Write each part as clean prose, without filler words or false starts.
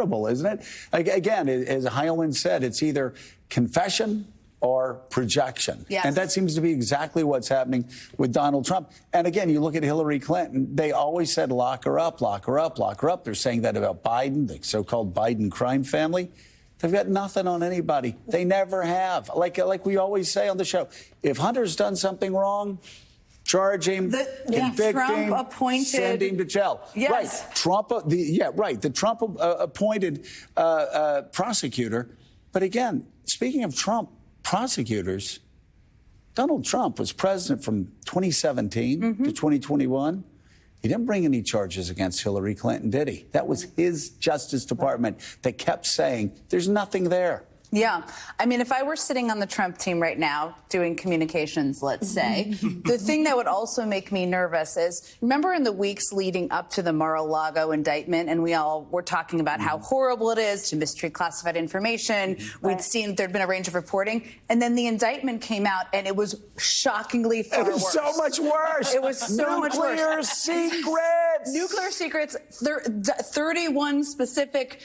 Isn't it? Again, as Heilman said, it's either confession or projection. Yes. And that seems to be exactly what's happening with Donald Trump. And again, you look at Hillary Clinton, they always said lock her up, lock her up, lock her up. They're saying that about Biden, the so-called Biden crime family. They've got nothing on anybody. They never have. Like we always say on the show, if Hunter's done something wrong, charge him, convict him, send him to jail. Yes. Right. Trump, the Trump appointed prosecutor. But again, speaking of Trump prosecutors, Donald Trump was president from 2017 to 2021. He didn't bring any charges against Hillary Clinton, did he? That was his Justice Department that kept saying there's nothing there. Yeah. I mean, if I were sitting on the Trump team right now doing communications, let's say, the thing that would also make me nervous is, remember in the weeks leading up to the Mar-a-Lago indictment, and we all were talking about how horrible it is to mistreat classified information. We'd seen there'd been a range of reporting. And then the indictment came out, and it was shockingly far worse. It was so much worse. It was so much worse. Nuclear secrets. Nuclear secrets, 31 specific,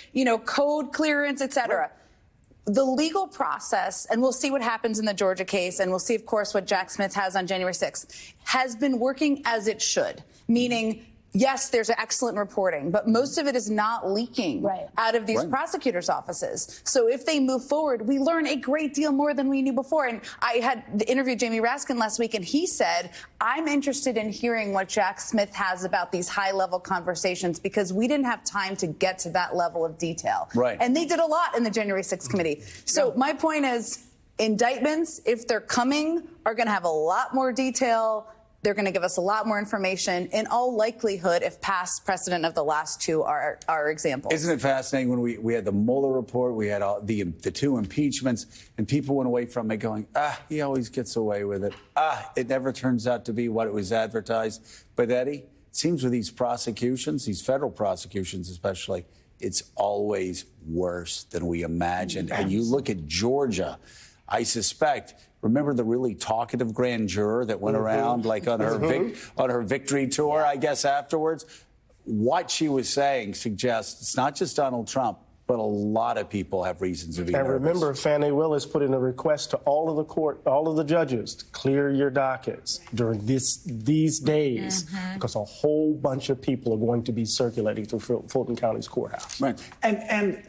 code clearance, et cetera. The legal process, and we'll see what happens in the Georgia case, and we'll see, of course, what Jack Smith has on January 6th, has been working as it should, meaning, yes, there's excellent reporting, but most of it is not leaking out of these prosecutors' offices. So if they move forward, we learn a great deal more than we knew before. And I had interviewed Jamie Raskin last week, and he said, I'm interested in hearing what Jack Smith has about these high-level conversations because we didn't have time to get to that level of detail. Right. And they did a lot in the January 6th committee. So my point is, indictments, if they're coming, are going to have a lot more detail. They're going to give us a lot more information. In all likelihood, if past precedent of the last two are examples. Isn't it fascinating when we had the Mueller report, we had all the two impeachments, and people went away from it going, he always gets away with it. It never turns out to be what it was advertised. But, Eddie, it seems with these prosecutions, these federal prosecutions especially, it's always worse than we imagined. And you look at Georgia, I suspect. Remember the really talkative grand juror that went around like on her victory tour, I guess, afterwards? What she was saying suggests it's not just Donald Trump, but a lot of people have reasons to be nervous. And remember, Fannie Willis put in a request to all of the judges to clear your dockets during these days because a whole bunch of people are going to be circulating through Fulton County's courthouse. Right. And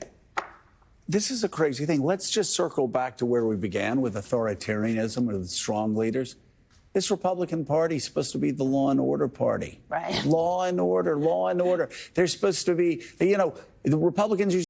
this is a crazy thing. Let's just circle back to where we began with authoritarianism or the strong leaders. This Republican Party is supposed to be the law and order party. Right. Law and order, law and order. They're supposed to be, the Republicans